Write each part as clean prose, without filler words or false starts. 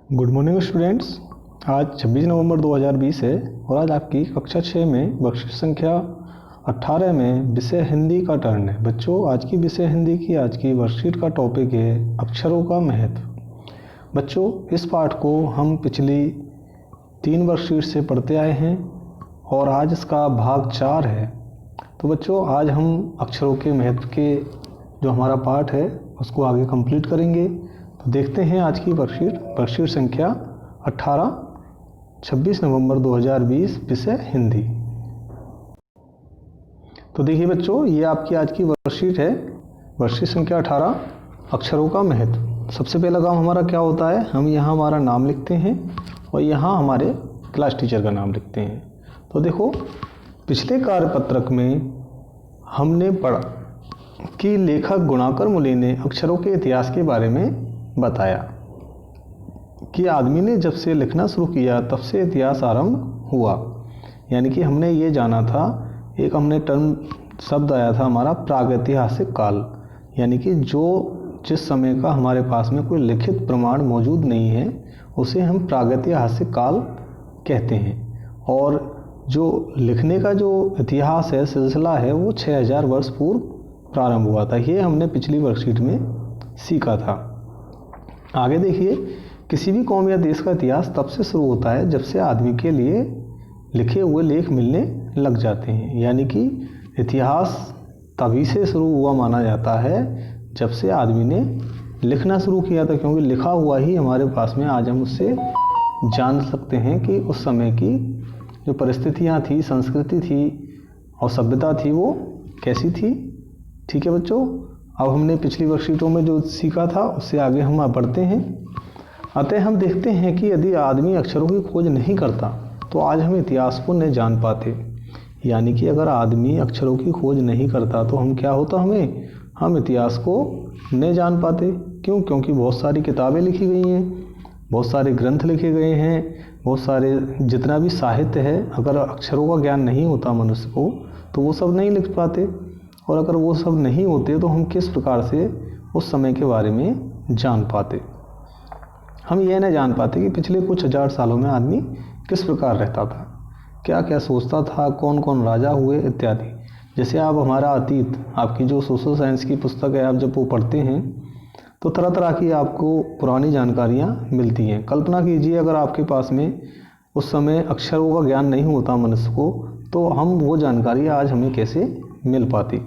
Good morning students. आज 26 नवंबर 2020 है और आज आपकी कक्षा 6 में बख्शिश संख्या 18 में विषय हिंदी का टर्न है। बच्चों, आज की विषय हिंदी की आज की वर्कशीट का टॉपिक है अक्षरों का महत्व। बच्चों, इस पाठ को हम पिछली 3 वर्कशीट से पढ़ते आए हैं और आज इसका भाग 4 है। तो बच्चों, आज हम अक्षरों के महत्व के जो हमारा पाठ है उसको आगे कंप्लीट करेंगे। तो देखते हैं आज की वर्कशीट संख्या 18, 26 नवंबर 2020, विषय हिंदी। तो देखिए बच्चों, ये आपकी आज की वर्कशीट है, वर्कशीट संख्या 18, अक्षरों का महत्व। सबसे पहला काम हमारा क्या होता है, हम यहाँ हमारा नाम लिखते हैं और यहाँ हमारे क्लास टीचर का नाम लिखते हैं। तो देखो, पिछले कार्यपत्रक में हमने पढ़ा कि लेखक गुणाकर मुली ने अक्षरों के इतिहास के बारे में बताया कि आदमी ने जब से लिखना शुरू किया तब से इतिहास आरंभ हुआ। यानी कि हमने ये जाना था, एक हमने टर्म शब्द आया था हमारा प्रागैतिहासिक काल, यानी कि जिस समय का हमारे पास में कोई लिखित प्रमाण मौजूद नहीं है उसे हम प्रागैतिहासिक काल कहते हैं। और जो लिखने का जो इतिहास है, सिलसिला है, वो 6000 वर्ष पूर्व प्रारंभ हुआ था। ये हमने पिछली वर्कशीट में सीखा था। आगे देखिए, किसी भी कौम या देश का इतिहास तब से शुरू होता है जब से आदमी के लिए लिखे हुए लेख मिलने लग जाते हैं। यानी कि इतिहास तभी से शुरू हुआ माना जाता है जब से आदमी ने लिखना शुरू किया था, क्योंकि लिखा हुआ ही हमारे पास में आज हम उससे जान सकते हैं कि उस समय की जो परिस्थितियाँ थी, संस्कृति थी और सभ्यता थी वो कैसी थी। ठीक है बच्चों, अब हमने पिछली वर्कशीटों में जो सीखा था उससे आगे हम बढ़ते हैं। अतः हम देखते हैं कि यदि आदमी अक्षरों की खोज नहीं करता तो आज हम इतिहास को नहीं जान पाते। यानी कि अगर आदमी अक्षरों की खोज नहीं करता तो हम क्या होता, हम इतिहास को नहीं जान पाते। क्यों? क्योंकि बहुत सारी किताबें लिखी गई हैं, बहुत सारे ग्रंथ लिखे गए हैं, बहुत सारे जितना भी साहित्य है, अगर अक्षरों का ज्ञान नहीं होता मनुष्य को तो वो सब नहीं लिख पाते। और अगर वो सब नहीं होते तो हम किस प्रकार से उस समय के बारे में जान पाते। हम ये नहीं जान पाते कि पिछले कुछ हजार सालों में आदमी किस प्रकार रहता था, क्या क्या सोचता था, कौन कौन राजा हुए इत्यादि। जैसे आप हमारा अतीत, आपकी जो सोशल साइंस की पुस्तक है, आप जब वो पढ़ते हैं तो तरह तरह की आपको पुरानी जानकारियाँ मिलती हैं। कल्पना कीजिए अगर आपके पास में उस समय अक्षरों का ज्ञान नहीं होता मनुष्य को, तो हम वो जानकारी आज हमें कैसे मिल पाती।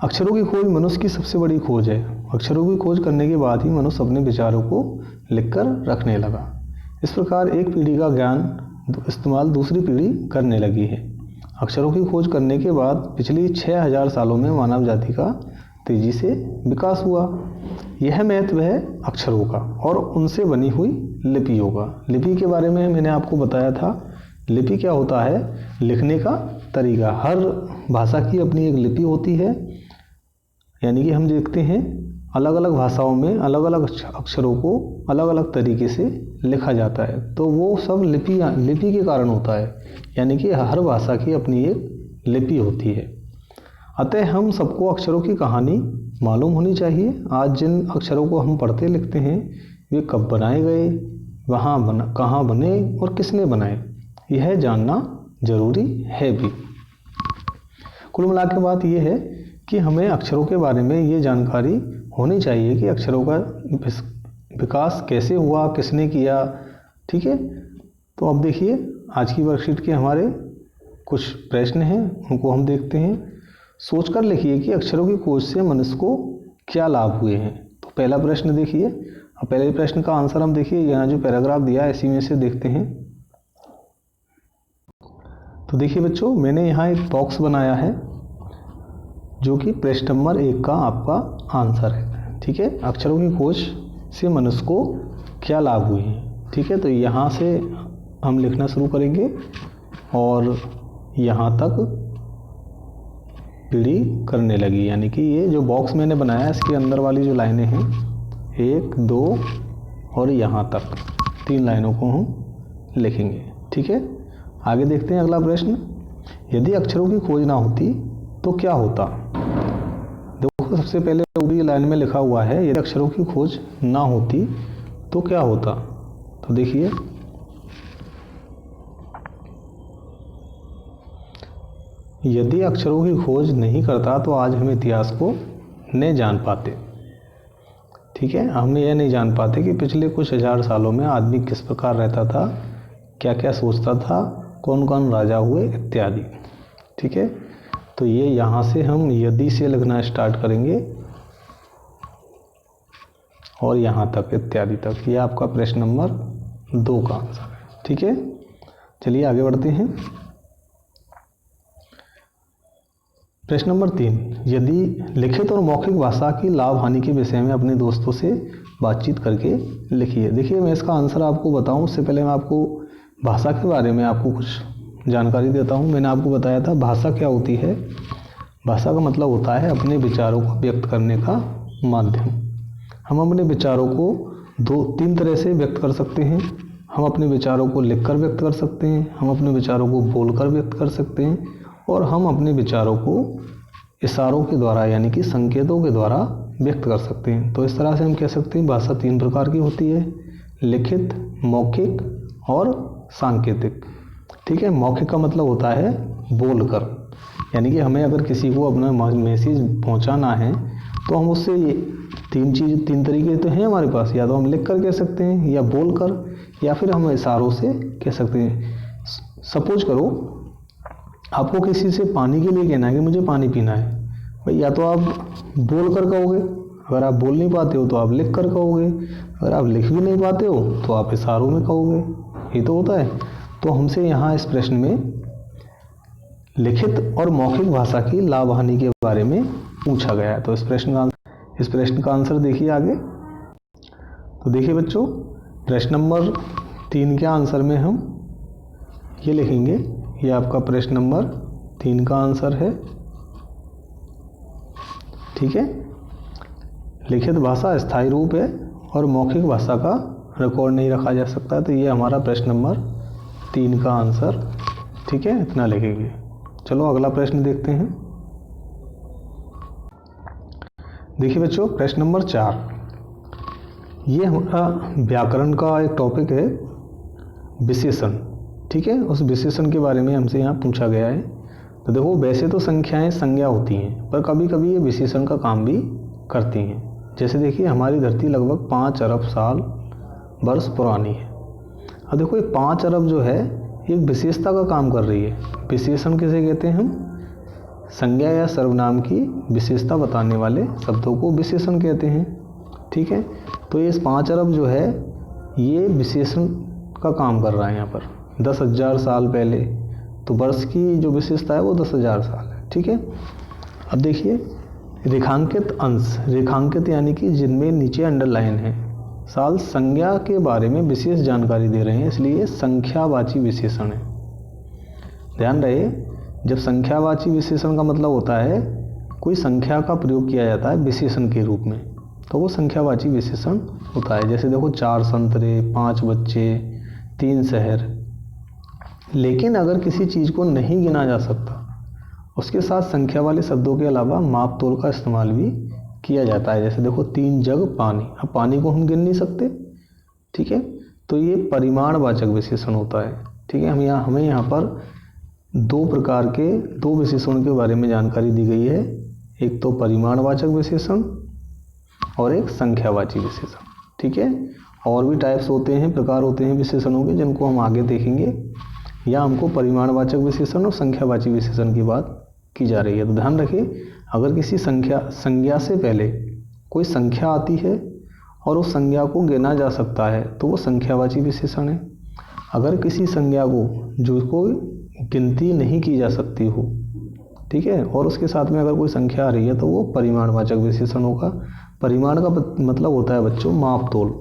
अक्षरों की खोज मनुष्य की सबसे बड़ी खोज है। अक्षरों की खोज करने के बाद ही मनुष्य अपने विचारों को लिखकर रखने लगा। इस प्रकार एक पीढ़ी का ज्ञान इस्तेमाल दूसरी पीढ़ी करने लगी है। अक्षरों की खोज करने के बाद पिछली 6000 सालों में मानव जाति का तेजी से विकास हुआ। यह महत्व है अक्षरों का और उनसे बनी हुई लिपियों का। लिपि के बारे में मैंने आपको बताया था। लिपि क्या होता है? लिखने का तरीका। हर भाषा की अपनी एक लिपि होती है। यानी कि हम देखते हैं अलग अलग भाषाओं में अलग अलग अक्षरों को अलग अलग तरीके से लिखा जाता है, तो वो सब लिपि के कारण होता है। यानी कि हर भाषा की अपनी एक लिपि होती है। अतः हम सबको अक्षरों की कहानी मालूम होनी चाहिए। आज जिन अक्षरों को हम पढ़ते लिखते हैं वे कब बनाए गए, कहाँ बने और किसने बनाए, यह जानना जरूरी है भी। कुल मिला के बात यह है कि हमें अक्षरों के बारे में ये जानकारी होनी चाहिए कि अक्षरों का विकास कैसे हुआ, किसने किया। ठीक है, तो अब देखिए आज की वर्कशीट के हमारे कुछ प्रश्न हैं, उनको हम देखते हैं। सोचकर लिखिए कि अक्षरों की खोज से मनुष्य को क्या लाभ हुए हैं। तो पहला प्रश्न देखिए। अब पहले प्रश्न का आंसर हम देखिए, यहाँ जो पैराग्राफ दिया है इसी में से देखते हैं। तो देखिए बच्चों, मैंने यहाँ एक बॉक्स बनाया है जो कि प्रश्न नंबर 1 का आपका आंसर है। ठीक है, अक्षरों की खोज से मनुष्य को क्या लाभ हुए हैं। ठीक है, तो यहाँ से हम लिखना शुरू करेंगे और यहाँ तक पीढ़ी करने लगी। यानी कि ये जो बॉक्स मैंने बनाया है इसके अंदर वाली जो लाइनें हैं 1, 2 और यहाँ तक 3 लाइनों को हम लिखेंगे। ठीक है, आगे देखते हैं अगला प्रश्न। यदि अक्षरों की खोज ना होती तो क्या होता। देखो, सबसे पहले ऊपरी लाइन में लिखा हुआ है यदि अक्षरों की खोज ना होती तो क्या होता? तो देखिए, यदि अक्षरों की खोज नहीं करता तो आज हम इतिहास को नहीं जान पाते। ठीक है, हम ये नहीं जान पाते कि पिछले कुछ हजार सालों में आदमी किस प्रकार रहता था, क्या क्या सोचता था, कौन कौन राजा हुए इत्यादि। ठीक है, तो ये यहाँ से हम यदि से लगना स्टार्ट करेंगे और यहाँ तक इत्यादि तक। ये आपका प्रश्न नंबर 2 का आंसर है। ठीक है, चलिए आगे बढ़ते हैं। प्रश्न नंबर 3, यदि लिखित और मौखिक भाषा की लाभ हानि के विषय में अपने दोस्तों से बातचीत करके लिखिए। देखिए, मैं इसका आंसर आपको बताऊं उससे पहले मैं आपको भाषा के बारे में आपको कुछ जानकारी देता हूं। मैंने आपको बताया था भाषा क्या होती है। भाषा का मतलब होता है अपने विचारों को व्यक्त करने का माध्यम। हम अपने विचारों को 2-3 तरह से व्यक्त कर सकते हैं। हम अपने विचारों को लिखकर व्यक्त कर सकते हैं, हम अपने विचारों को बोलकर व्यक्त कर सकते हैं, और हम अपने विचारों को इशारों के द्वारा यानी कि संकेतों के द्वारा व्यक्त कर सकते हैं। तो इस तरह से हम कह सकते हैं भाषा 3 प्रकार की होती है, लिखित, मौखिक और सांकेतिक। ठीक है, मौखिक का मतलब होता है बोलकर, यानी कि हमें अगर किसी को अपना मैसेज पहुंचाना है तो हम उससे ये 3 तरीके तो हैं हमारे पास, या तो हम लिख कर कह सकते हैं, या बोल कर, या फिर हम इशारों से कह सकते हैं। सपोज करो आपको किसी से पानी के लिए कहना है कि मुझे पानी पीना है, भाई या तो आप बोल कर कहोगे, अगर आप बोल नहीं पाते हो तो आप लिख कर कहोगे, अगर आप लिख भी नहीं पाते हो तो आप इशारों में कहोगे। ये तो होता है। तो हमसे यहाँ इस प्रश्न में लिखित और मौखिक भाषा की लाभ हानि के बारे में पूछा गया है। तो इस प्रश्न का आंसर देखिए आगे। तो देखिए बच्चों, प्रश्न नंबर 3 के आंसर में हम ये लिखेंगे, ये आपका प्रश्न नंबर 3 का आंसर है। ठीक है, लिखित भाषा स्थायी रूप है और मौखिक भाषा का रिकॉर्ड नहीं रखा जा सकता। तो ये हमारा प्रश्न नंबर 3 का आंसर। ठीक है, इतना लिखेंगे। चलो अगला प्रश्न देखते हैं। देखिए बच्चों, प्रश्न नंबर 4, ये हमारा व्याकरण का एक टॉपिक है, विशेषण। ठीक है, उस विशेषण के बारे में हमसे यहाँ पूछा गया है। तो देखो, वैसे तो संख्याएं संज्ञा होती हैं, पर कभी कभी ये विशेषण का काम भी करती हैं। जैसे देखिए, हमारी धरती लगभग 5 अरब साल वर्ष पुरानी है। अब देखो, ये 5 अरब जो है एक विशेषता का काम कर रही है। विशेषण किसे कहते हैं? हम संज्ञा या सर्वनाम की विशेषता बताने वाले शब्दों को विशेषण कहते हैं। ठीक है, तो ये 5 अरब जो है ये विशेषण का काम कर रहा है। यहाँ पर 10,000 साल पहले, तो वर्ष की जो विशेषता है वो 10,000 साल है। ठीक है, अब देखिए, रेखांकित अंश, रेखांकित यानी कि जिनमें नीचे अंडरलाइन है, साल संज्ञा के बारे में विशेष जानकारी दे रहे हैं, इसलिए संख्यावाची विशेषण है। ध्यान रहे, जब संख्यावाची विशेषण का मतलब होता है कोई संख्या का प्रयोग किया जाता है विशेषण के रूप में, तो वो संख्यावाची विशेषण होता है। जैसे देखो, 4 संतरे, 5 बच्चे, 3 शहर। लेकिन अगर किसी चीज़ को नहीं गिना जा सकता, उसके साथ संख्या वाले शब्दों के अलावा माप तोल का इस्तेमाल भी किया जाता है। जैसे देखो, 3 जग पानी। अब पानी को हम गिन नहीं सकते। ठीक है, तो ये परिमाणवाचक विशेषण होता है। ठीक है, हमें यहाँ पर 2 प्रकार के 2 विशेषणों के बारे में जानकारी दी गई है। एक तो परिमाणवाचक विशेषण और एक संख्यावाची विशेषण। ठीक है, और भी टाइप्स होते हैं, प्रकार होते हैं विशेषणों के, जिनको हम आगे देखेंगे। या हमको परिमाणवाचक विशेषण और संख्यावाची विशेषण की बात की जा रही है। तो ध्यान रखिए, अगर किसी संज्ञा से पहले कोई संख्या आती है और उस संज्ञा को गिना जा सकता है तो वो संख्यावाची विशेषण है। अगर किसी संज्ञा को जिसको गिनती नहीं की जा सकती हो, ठीक है, और उसके साथ में अगर कोई संख्या आ रही है तो वो परिमाणवाचक विशेषण होगा। परिमाण का मतलब होता है बच्चों माप तोल।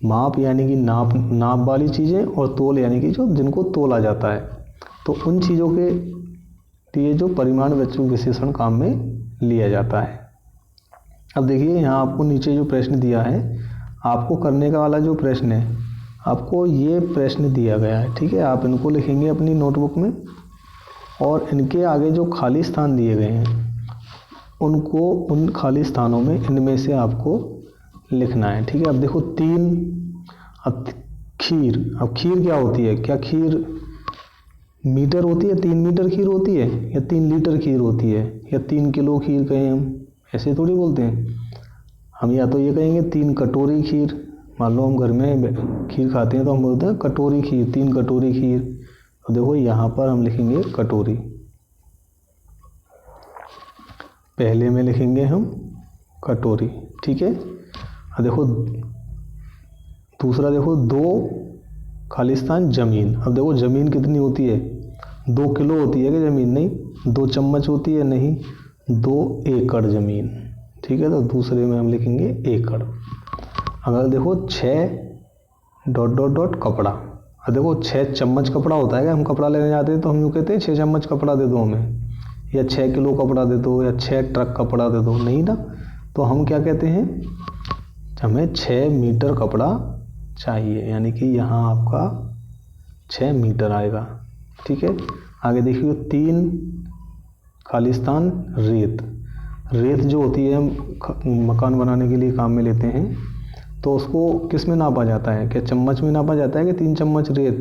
माप यानी कि नाप वाली चीज़ें, और तोल यानी कि जो जिनको तोला जाता है। तो उन चीज़ों के लिए जो परिमाणवाचक विशेषण काम में लिया जाता है। अब देखिए, यहाँ आपको नीचे जो प्रश्न दिया है, आपको करने का वाला जो प्रश्न है, आपको ये प्रश्न दिया गया है। ठीक है, आप इनको लिखेंगे अपनी नोटबुक में, और इनके आगे जो खाली स्थान दिए गए हैं उनको उन खाली स्थानों में इनमें से आपको लिखना है। ठीक है, अब देखो 3, अब खीर, अब खीर क्या होती है? क्या खीर मीटर होती है? 3 मीटर खीर होती है या 3 लीटर खीर होती है या 3 किलो खीर कहें हम? ऐसे थोड़ी बोलते हैं हम, या तो ये कहेंगे 3 कटोरी खीर। मान लो हम घर में खीर खाते हैं तो हम बोलते हैं कटोरी खीर, 3 कटोरी खीर। तो देखो यहाँ पर हम लिखेंगे कटोरी, पहले में लिखेंगे हम कटोरी। ठीक है, अब देखो दूसरा, देखो 2 खालिस्तान जमीन। अब देखो जमीन कितनी होती है? 2 किलो होती है कि जमीन? नहीं। 2 चम्मच होती है? नहीं। 2 एकड़ जमीन। ठीक है, तो दूसरे में हम लिखेंगे एकड़। अगर देखो 6 डॉट डॉट डॉट कपड़ा। अब देखो 6 चम्मच कपड़ा होता है कि हम कपड़ा लेने जाते हैं तो हम यूँ कहते हैं 6 चम्मच कपड़ा दे दो हमें, या 6 किलो कपड़ा दे दो, या 6 ट्रक कपड़ा दे दो, नहीं ना। तो हम क्या कहते हैं? हमें 6 मीटर कपड़ा चाहिए, यानी कि यहाँ आपका 6 मीटर आएगा। ठीक है, आगे देखिए 3 खालिस्तान रेत। रेत जो होती है हम मकान बनाने के लिए काम में लेते हैं, तो उसको किस में नापा जाता है? क्या चम्मच में नापा जाता है कि 3 चम्मच रेत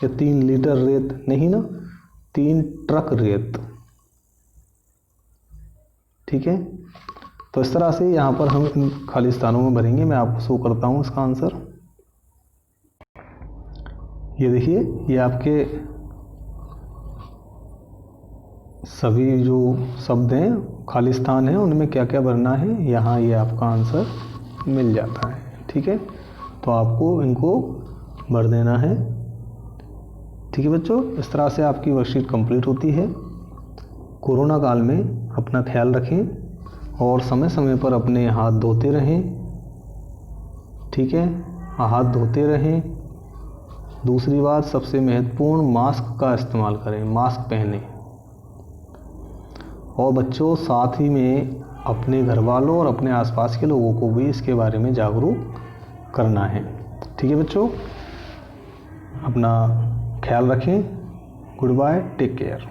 या 3 लीटर रेत? नहीं ना, 3 ट्रक रेत। ठीक है, तो इस तरह से यहाँ पर हम इन खालिस्तानों में भरेंगे। मैं आपको शो करता हूँ इसका आंसर। ये देखिए, ये आपके सभी जो शब्द हैं खालिस्तान हैं, उनमें क्या क्या भरना है, यहाँ ये आपका आंसर मिल जाता है। ठीक है, तो आपको इनको भर देना है। ठीक है बच्चों, इस तरह से आपकी वर्कशीट कंप्लीट होती है। कोरोना काल में अपना ख्याल रखें और समय समय पर अपने हाथ धोते रहें। ठीक है, हाथ धोते रहें। दूसरी बात, सबसे महत्वपूर्ण, मास्क का इस्तेमाल करें, मास्क पहनें। और बच्चों साथ ही में अपने घर वालों और अपने आसपास के लोगों को भी इसके बारे में जागरूक करना है। ठीक है बच्चों, अपना ख्याल रखें। Goodbye, take care.